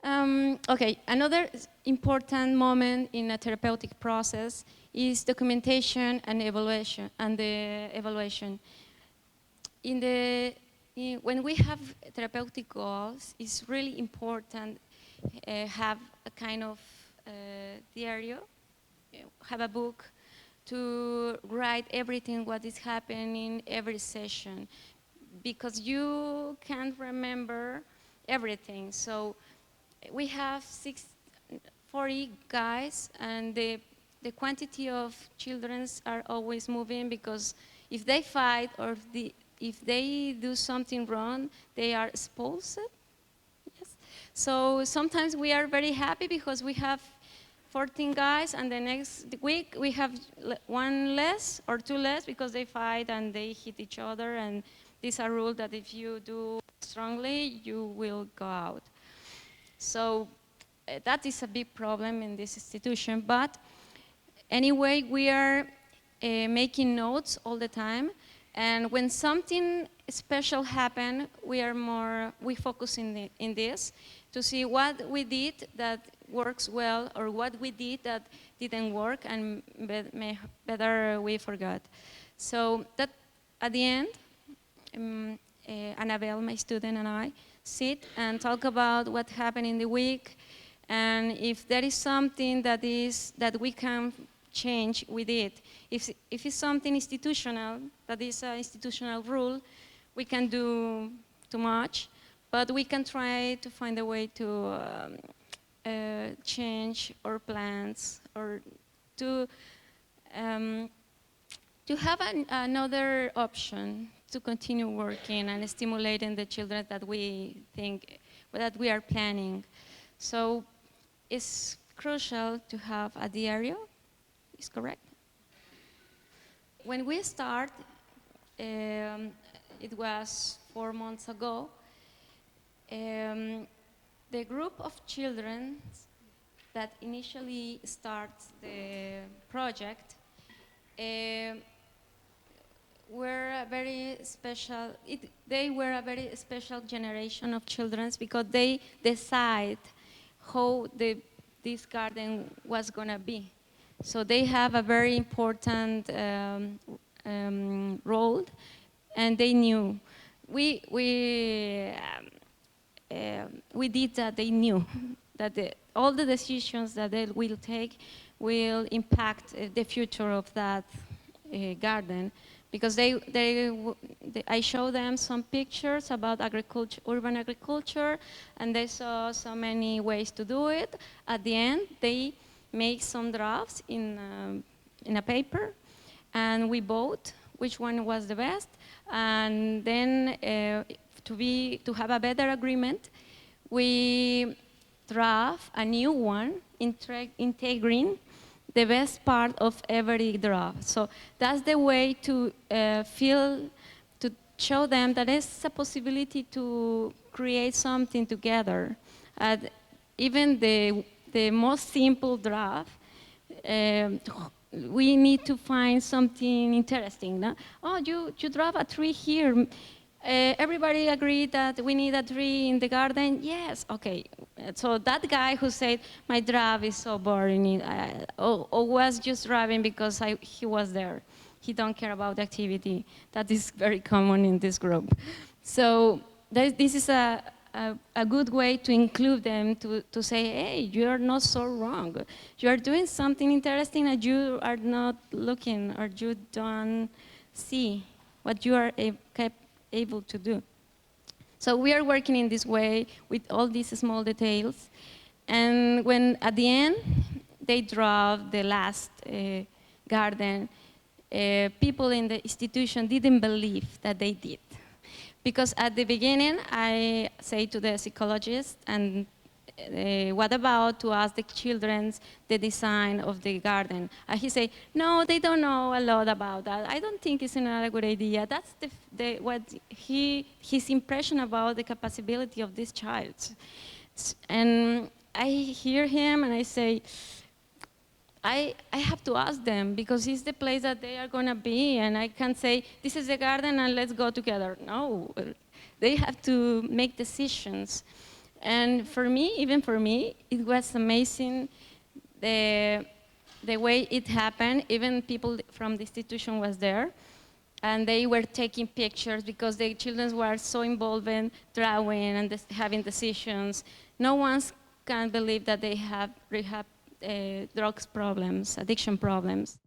Okay, another important moment in a therapeutic process is documentation and evaluation. When we have therapeutic goals, it's really important have a kind of diario, have a book to write everything what is happening every session, because you can't remember everything. So we have 40 guys, and the quantity of children are always moving, because if they fight or if they do something wrong, they are expulsed. Yes. So sometimes we are very happy because we have 14 guys, and the next week we have one less or two less because they fight and they hit each other, and this is a rule that if you do strongly, you will go out. So that is a big problem in this institution, but anyway, we are making notes all the time, and when something special happens, we focus in this to see what we did that works well or what we did that didn't work, and better we forgot. So that at the end, Annabelle, my student, and I sit and talk about what happened in the week, and if there is something that we can change with it. If it's something institutional, that is an institutional rule, we can do too much, but we can try to find a way to change our plans, or to have another option to continue working and stimulating the children that we are planning. So it's crucial to have a diario. Is correct? When we start, it was 4 months ago, the group of children that initially starts the project were a very special, they were a very special generation of children, because they decide how this garden was going to be. So they have a very important role, and they knew. We did that. They knew that all the decisions that they will take will impact the future of that garden, because I showed them some pictures about agriculture, urban agriculture, and they saw so many ways to do it. At the end, they make some drafts in a paper, and we vote which one was the best, and then to have a better agreement, we draft a new one, integrating the best part of every draft. So that's the way to show them that there's a possibility to create something together. Even the most simple draft, we need to find something interesting. No? Oh, you draft a tree here. Everybody agreed that we need a tree in the garden? Yes, okay. So that guy who said, my draft is so boring, or was just driving because he was there. He don't care about the activity. That is very common in this group. So this is a good way to include them, to say, hey, you are not so wrong. You are doing something interesting and you are not looking, or you don't see what you are able to do. So we are working in this way with all these small details. And when at the end, they draw the last garden, people in the institution didn't believe that they did. Because at the beginning, I say to the psychologist, and what about to ask the children the design of the garden? And he say, no, they don't know a lot about that. I don't think it's not a good idea. That's his impression about the capability of this child. And I hear him and I say, I have to ask them, because it's the place that they are going to be, and I can't say, this is the garden and let's go together. No, they have to make decisions. And for me, even for me, it was amazing the way it happened. Even people from the institution was there, and they were taking pictures because the children were so involved in drawing and having decisions. No one can believe that they have rehab drugs problems, addiction problems.